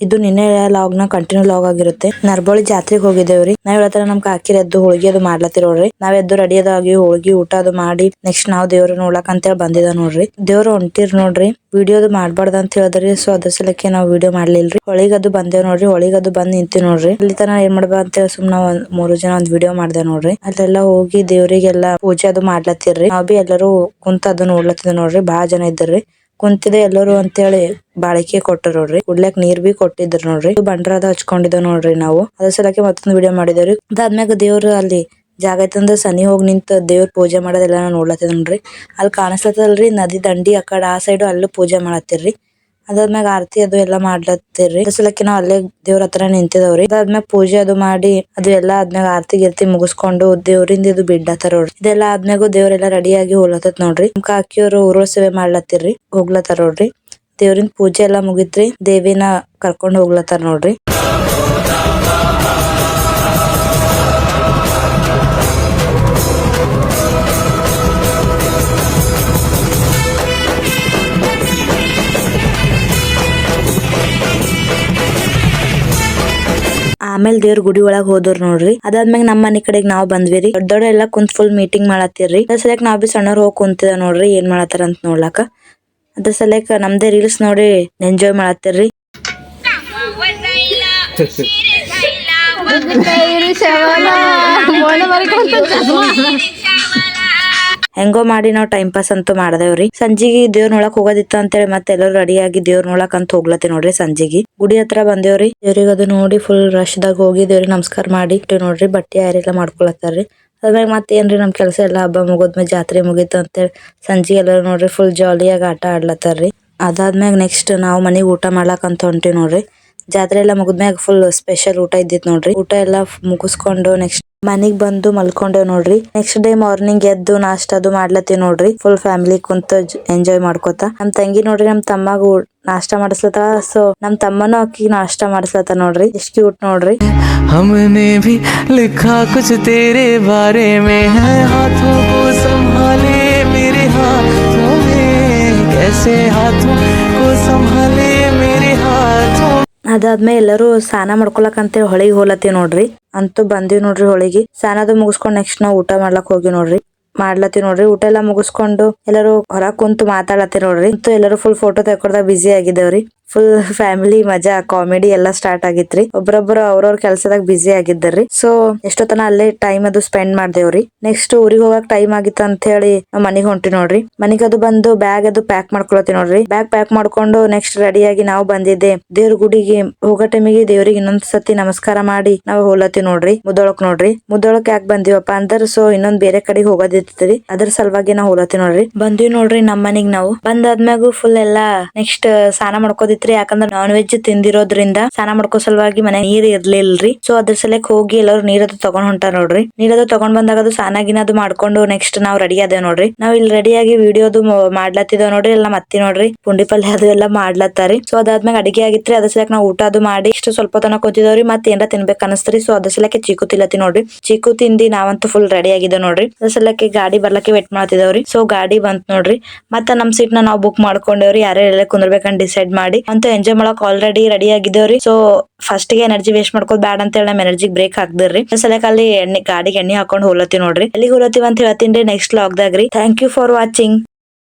ಇದು ನಿನ್ನೆ ಲಾಗ್ ನ ಕಂಟಿನ್ಯೂ ಲಾಗ್ ಆಗಿರುತ್ತೆ. ನರ್ಬೋಳಿ ಜಾತ್ರೆಗೆ ಹೋಗಿದ್ದೇವ್ರಿ. ನಾವ್ ಇವತ್ತರ ನಮ್ ಕಾಕಿರ್ ಎದ್ದು ಹೋಳಿಗೆ ಅದು ಮಾಡ್ಲತ್ತಿರ್ ನೋಡ್ರಿ. ನಾವ್ ಎದ್ದು ರೆಡಿ ಅದಾಗಿ ಹೋಳಿಗೆ ಊಟ ಅದು ಮಾಡಿ ನೆಕ್ಸ್ಟ್ ನಾವ್ ದೇವ್ರ ನೋಡ್ಲಕ್ ಅಂತ ಹೇಳಿ ಬಂದಿದ ನೋಡ್ರಿ. ದೇವ್ರು ಹೊಂಟಿರ್ ನೋಡ್ರಿ. ವಿಡಿಯೋ ಮಾಡ್ಬಾರ್ದ ಅಂತ ಹೇಳಿದ್ರಿ. ಸೊ ಅದ್ರ ಸಲಕ್ಕೆ ನಾವ್ ವಿಡಿಯೋ ಮಾಡ್ಲಿಲ್ರಿ. ಹೊಳಿಗದು ಬಂದೇವ್ ನೋಡ್ರಿ. ಹೊಳಿಗದು ಬಂದ್ ನಿಂತಿ ನೋಡ್ರಿ. ಇಲ್ಲಿ ತನ ಏನ್ ಮಾಡ್ಬಾ ಅಂತ ಹೇಳಿ ಸುಮ್ನ ಒಂದ್ 3 ಜನ ಒಂದ್ ವಿಡಿಯೋ ಮಾಡ್ದೆ ನೋಡ್ರಿ. ಅಲ್ಲೆಲ್ಲಾ ಹೋಗಿ ದೇವ್ರಿಗೆಲ್ಲಾ ಪೂಜೆ ಅದು ಮಾಡ್ಲತ್ತಿರ್ರಿ. ನಾವ್ ಬಿ ಎಲ್ಲರೂ ಕುಂತ ಅದು ನೋಡ್ಲತ್ತಿದ್ ನೋಡ್ರಿ. ಬಾಳ ಜನ ಇದ್ದರ್ರಿ. ಕುಂತಿದೆ ಎಲ್ಲರೂ ಅಂತೇಳಿ ಬಾಳಿಕೆ ಕೊಟ್ಟರು ನೋಡ್ರಿ. ಕುಡ್ಲಕ್ ನೀರ್ ಬಿ ಕೊಟ್ಟಿದ್ರು ನೋಡ್ರಿ. ಬಂಡ್ರದ ಹಚ್ಕೊಂಡಿದ್ದೇವ್ ನೋಡ್ರಿ ನಾವು. ಅದ್ರ ಸಲಕ್ಕೆ ಮತ್ತೊಂದು ವಿಡಿಯೋ ಮಾಡಿದೇವ್ರಿ. ಅದಾದ್ಮ್ಯಾಗ ದೇವ್ರು ಅಲ್ಲಿ ಜಾಗ ಐತಂದ್ರ ಸನಿ ಹೋಗಿ ನಿಂತ ದೇವ್ರ ಪೂಜೆ ಮಾಡೋದೆಲ್ಲ ನೋಡ್ಲತ್ತಿದ್ ನೋಡ್ರಿ. ಅಲ್ಲಿ ಕಾಣಿಸ್ತದಲ್ರಿ ನದಿ ದಂಡಿ ಆಕಡೆ ಆ ಸೈಡ್ ಅಲ್ಲೂ ಪೂಜೆ ಮಾಡತ್ತಿರ್ರಿ. ಅದಾದ್ಮ್ಯಾಗ ಆರತಿ ಅದು ಎಲ್ಲಾ ಮಾಡ್ಲತ್ತಿರ್ರಿ. ಅದ್ರ ಸಲಕ್ಕೆ ನಾವ್ ಅಲ್ಲೇ ದೇವ್ರ ಹತ್ರ ನಿಂತಿದವ್ರಿ. ಅದಾದ್ಮ್ಯಾಗ ಪೂಜೆ ಅದು ಮಾಡಿ ಅದು ಎಲ್ಲಾ ಆದ್ಮ್ಯಾಗ ಆರತಿ ಗಿರ್ತಿ ಮುಗಿಸ್ಕೊಂಡು ದೇವ್ರಿಂದ ಇದು ಬಿಡ್ಲತ್ತಾರ ನೋಡ್ರಿ. ಇದೆಲ್ಲಾ ಆದ್ಮ್ಯಾಗು ದೇವ್ರೆಲ್ಲಾ ರೆಡಿ ಆಗಿ ಹೋಗ್ಲತ್ತತ್ ನೋಡ್ರಿ. ನಮ್ ಕಾಕಿಯವರು ಊರ್ವಲ ಸೇವೆ ಮಾಡ್ಲತ್ತಿರ್ರಿ. ಹೋಗ್ಲತ್ತಾರ ನೋಡ್ರಿ. ದೇವ್ರಿನ್ ಪೂಜೆ ಎಲ್ಲಾ ಮುಗಿತ್ರಿ. ದೇವಿನ ಕರ್ಕೊಂಡ್ ಹೋಗ್ಲತ್ತಾರ ನೋಡ್ರಿ. ಆಮೇಲೆ ದೇವ್ರ ಗುಡಿ ಒಳಗ್ ಹೋದವ್ರ ನೋಡ್ರಿ. ಅದಾದ್ಮ್ಯಾಗ ನಮ್ಮ ಮನಿ ಕಡೆಗ್ ನಾವ್ ಬಂದ್ವಿರಿ. ದೊಡ್ಡ ಎಲ್ಲಾ ಕುಂತ್ ಫುಲ್ ಮೀಟಿಂಗ್ ಮಾಡತ್ತಿರ್ರಿ. ಅದ್ರ ಸಲಕ್ ನಾವ್ ಬಿ ಸಣ್ಣವ್ರ ಹೋಗಿ ಕುಂತಿದ ನೋಡ್ರಿ ಏನ್ ಮಾಡತ್ತಾರ ಅಂತ ನೋಡ್ಲಾಕ. ಅದ್ರ ಸಲಕ್ ನಮ್ದೇ ರೀಲ್ಸ್ ನೋಡಿ ಎಂಜಾಯ್ ಮಾಡತ್ತಿರ್ರಿ. ಹೆಂಗೋ ಮಾಡಿ ನಾವ್ ಟೈಮ್ ಪಾಸ್ ಅಂತೂ ಮಾಡದೇವ್ರಿ. ಸಂಜಿಗೆ ದೇವ್ರ ನೋಡಕ್ ಹೋಗೋದಿತ್ತ ಅಂತೇಳಿ ಮತ್ತೆ ಎಲ್ಲರೂ ರೆಡಿ ಆಗಿ ದೇವ್ರ ನೋಡಕ್ ಅಂತ ಹೋಗ್ಲತ್ತಿ ನೋಡ್ರಿ. ಸಂಜಿಗೆ ಗುಡಿ ಹತ್ರ ಬಂದೇವ್ರಿ. ದೇವ್ರಿಗೆ ಅದು ನೋಡಿ ಫುಲ್ ರಶ್ ದಾಗ ಹೋಗಿ ದೇವ್ರಿಗೆ ನಮಸ್ಕಾರ ಮಾಡಿ ನೋಡ್ರಿ. ಬಟ್ಟೆ ಯಾರೆಲ್ಲ ಮಾಡ್ಕೊಳತ್ತಾರ್ರಿ. ಅದ್ರಾಗ ಮತ್ತೆ ಏನ್ರಿ ನಮ್ ಕೆಲಸ ಎಲ್ಲಾ ಹಬ್ಬ ಮುಗಿದ್ಮೇಲೆ ಜಾತ್ರೆ ಮುಗೀತು ಅಂತೇಳಿ ಸಂಜೆ ಎಲ್ಲರೂ ನೋಡ್ರಿ ಫುಲ್ ಜಾಲಿಯಾಗಿ ಆಟ ಆಡ್ಲತ್ತಾರ್ರಿ. ಅದಾದ್ಮ್ಯಾಗ ನೆಕ್ಸ್ಟ್ ನಾವ್ ಮನಿಗ್ ಊಟ ಮಾಡ್ಲಾಕ್ ಅಂತ ಹೊಂಟಿವ್ ನೋಡ್ರಿ. ಜಾತ್ರೆ ಎಲ್ಲಾ ಮುಗಿದ್ಮ್ಯಾಗ ಫುಲ್ ಸ್ಪೆಷಲ್ ಊಟ ಇದ್ದಿತ್ ನೋಡ್ರಿ. ಊಟ ಎಲ್ಲಾ ಮುಗಿಸ್ಕೊಂಡು ನೆಕ್ಸ್ಟ್ ಮನಿಗ್ ಬಂದು ಮಲ್ಕೊಂಡೇವ್ ನೋಡ್ರಿ. ನೆಕ್ಸ್ಟ್ ಡೇ ಮಾರ್ನಿಂಗ್ ಎದ್ದು ನಾಷ್ಟ ಅದು ಮಾಡ್ಲತ್ತೀವ್ ನೋಡ್ರಿ. ಫುಲ್ ಫ್ಯಾಮಿಲಿ ಕುಂತ ಎಂಜಾಯ್ ಮಾಡ್ಕೋತ. ನಮ್ ತಂಗಿ ನೋಡ್ರಿ ನಮ್ ತಮ್ಮಗೂ ನಾಷ್ಟ ಮಾಡಿಸ್ಲತ್ತ. ಸೊ ನಮ್ ತಮ್ಮನು ಅಕ್ಕಿ ನಾಷ್ಟ ಮಾಡಿಸ್ಲತ್ತ ನೋಡ್ರಿ. ಎಷ್ಟ್ ಕ್ಯೂಟ್ ನೋಡ್ರಿ. हमने भी लिखा कुछ तेरे बारे में है हाथों को संभाले मेरे हाथों में कैसे हाथों को संभाले मेरे हाथों. ಅದಾದ್ಮೇಲೆ ಎಲ್ಲರೂ ಸ್ನಾನ ಮಾಡ್ಕೊಳಕ್ ಅಂತೇಳಿ ಹೊಳಿಗೆ ಹೋಲತ್ತೀವ್ ನೋಡ್ರಿ. ಅಂತೂ ಬಂದಿವ್ ನೋಡ್ರಿ ಹೊಳಿಗೆ. ಸ್ನಾನದು ಮುಗಿಸ್ಕೊಂಡ್ ನೆಕ್ಸ್ಟ್ ನಾವ್ ಊಟ ಮಾಡ್ಲಕ್ ಹೋಗಿ ನೋಡ್ರಿ. ಮಾಡ್ಲತ್ತೀವ್ ನೋಡ್ರಿ. ಊಟ ಎಲ್ಲಾ ಮುಗಿಸ್ಕೊಂಡು ಎಲ್ಲರೂ ಹೊರಗ್ ಕುಂತು ಮಾತಾಡತ್ತೀವ್ ನೋಡ್ರಿ. ಎಲ್ಲರೂ ಫುಲ್ ಫೋಟೋ ತೆಕ್ಕೊಳ್ದಾಗ ಬಿಸಿ ಆಗಿದ್ದೇವ್ರಿ. ಫುಲ್ ಫ್ಯಾಮಿಲಿ ಮಜಾ ಕಾಮಿಡಿ ಎಲ್ಲಾ ಸ್ಟಾರ್ಟ್ ಆಗಿತ್ರಿ. ಒಬ್ರೊಬ್ರು ಅವ್ರವ್ರ ಕೆಲ್ಸದಾಗ ಬಿಸಿ ಆಗಿದ್ದರ್ರಿ. ಸೊ ಎಷ್ಟೊತ್ತನ ಅಲ್ಲೇ ಟೈಮ್ ಅದು ಸ್ಪೆಂಡ್ ಮಾಡ್ದೇವ್ರಿ. ನೆಕ್ಸ್ಟ್ ಊರಿಗೆ ಹೋಗಕ್ ಟೈಮ್ ಆಗಿತ್ತ ಅಂತ ಹೇಳಿ ನಾವ್ ಮನಿಗ್ ಹೊಂಟಿ ನೋಡ್ರಿ. ಮನಿಗ್ ಅದು ಬಂದು ಬ್ಯಾಗ್ ಅದು ಪ್ಯಾಕ್ ಮಾಡ್ಕೊಳತಿ ನೋಡ್ರಿ. ಬ್ಯಾಗ್ ಪ್ಯಾಕ್ ಮಾಡ್ಕೊಂಡು ನೆಕ್ಸ್ಟ್ ರೆಡಿ ಆಗಿ ನಾವು ಬಂದಿದ್ದೆ ದೇವ್ರ ಗುಡಿಗೆ. ಹೋಗೋ ಟೈಮಿಗೆ ದೇವ್ರಿಗೆ ಇನ್ನೊಂದ್ ಸತಿ ನಮಸ್ಕಾರ ಮಾಡಿ ನಾವು ಹೋಲತ್ತಿ ನೋಡ್ರಿ. ಮುದೋಳಕ್ ನೋಡ್ರಿ. ಮುದೋಳಕ್ ಯಾಕೆ ಬಂದಿವಪ್ಪ ಅಂದ್ರ ಸೊ ಇನ್ನೊಂದ್ ಬೇರೆ ಕಡೆಗೆ ಹೋಗೋದಿತ್ರಿ. ಅದ್ರ ಸಲುವಾಗಿ ನಾವ್ ಹೋಲತ್ತಿ ನೋಡ್ರಿ. ಬಂದಿವ್ ನೋಡ್ರಿ ನಮ್ ಮನಿಗ್ ನಾವು. ಬಂದಾದ್ಮ್ಯಾಗು ಫುಲ್ ಎಲ್ಲಾ ನೆಕ್ಸ್ಟ್ ಸ್ನಾನ ಮಾಡ್ಕೋದಿತ್ರಿ. ಯಾಕಂದ್ರ ನಾನ್ ವೆಜ್ ತಿಂದಿರೋದ್ರಿಂದ ಸ್ನಾನ ಮಾಡ್ಕೋ ಸಲುವಾಗಿ ಮನೆ ನೀರ್ ಇರ್ಲಿಲ್ರಿ. ಸೊ ಅದ್ರ ಸಲಕ್ ಹೋಗಿ ಎಲ್ಲರೂ ನೀರದು ತಗೊಂಡ್ ಹೊಂಟಾರ ನೋಡ್ರಿ. ನೀರದು ತಗೊಂಡ್ ಬಂದಾಗ ಅದು ಸ್ನಾನ ಮಾಡ್ಕೊಂಡು ನೆಕ್ಸ್ಟ್ ನಾವ್ ರೆಡಿ ಆದೇವ್ ನೋಡ್ರಿ. ನಾವ್ ಇಲ್ಲಿ ರೆಡಿ ಆಗಿ ವಿಡಿಯೋದು ಮಾಡ್ಲತ್ತಿದೇವ್ ನೋಡ್ರಿ. ಎಲ್ಲ ಮತ್ತೆ ನೋಡ್ರಿ ಪುಂಡಿ ಪಲ್ಯ ಅದು ಎಲ್ಲಾ ಮಾಡ್ಲತ್ತಾರಿ. ಸೊ ಅದಾದ್ಮ್ಯಾಗ ಅಡಿಗೆ ಆಗಿತ್ರಿ. ಅದ್ರ ಸಲಕ್ ನಾವ್ ಊಟ ಅದು ಮಾಡಿ ಇಷ್ಟು ಸ್ವಲ್ಪ ತನ ಕೂತಿದವ್ರಿ. ಮತ್ತೆ ಏನಾರ ತಿನ್ಬೇಕ್ ಅನಸ್ತ್ರಿ. ಸೊ ಅದ್ರ ಸಲಕ್ಕೆ ಚೀಕು ತಿಲ್ಲತಿ ನೋಡ್ರಿ. ಚೀಕು ತಿಂದಿ ನಾವಂತೂ ಫುಲ್ ರೆಡಿ ಆಗಿದ್ದೇವ್ ನೋಡ್ರಿ. ಅದ್ರ ಸಲಕ್ಕೆ ಗಾಡಿ ಬರ್ಲಕ್ಕೆ ವೇಟ್ ಮಾಡ್ತಿದವ್ರಿ. ಸೊ ಗಾಡಿ ಬಂತ್ ನೋಡ್ರಿ. ಮತ್ತ ನಮ್ ಸೀಟ್ ನಾವ್ ಬುಕ್ ಮಾಡ್ಕೊಂಡೇವ್ರಿ. ಯಾರೆಲ್ಲ ಕುಂದ್ರಬೇಕಂತ ಡಿಸೈಡ್ ಮಾಡಿ ಅಂತೂ ಎಂಜಾಯ್ ಮಾಡಕ್ ಆಲ್ರೆಡಿ ರೆಡಿ ಆಗಿದ್ದೇವ್ರಿ. ಸೊ ಫಸ್ಟ್ ಗೆ ಎನರ್ಜಿ ವೇಸ್ಟ್ ಮಾಡ್ಕೋದ್ ಬ್ಯಾಡ ಅಂತ ಹೇಳಿ ನಮ್ ಎನರ್ಜಿ ಬ್ರೇಕ್ ಹಾಕ್ದಿರ್ರಿ. ಸಲಕ್ ಅಲ್ಲಿ ಗಾಡಿಗೆ ಎಣ್ಣೆ ಹಾಕೊಂಡ್ ಹೋಲತ್ತಿ ನೋಡ್ರಿ. ಎಲ್ಲಿಗೆ ಹೋಲತ್ತೀವಿ ಅಂತ ಹೇಳ್ತೀನಿ ನೆಕ್ಸ್ಟ್ ಲಾಗ್ ದಾಗ್ರಿ. Thank you for watching.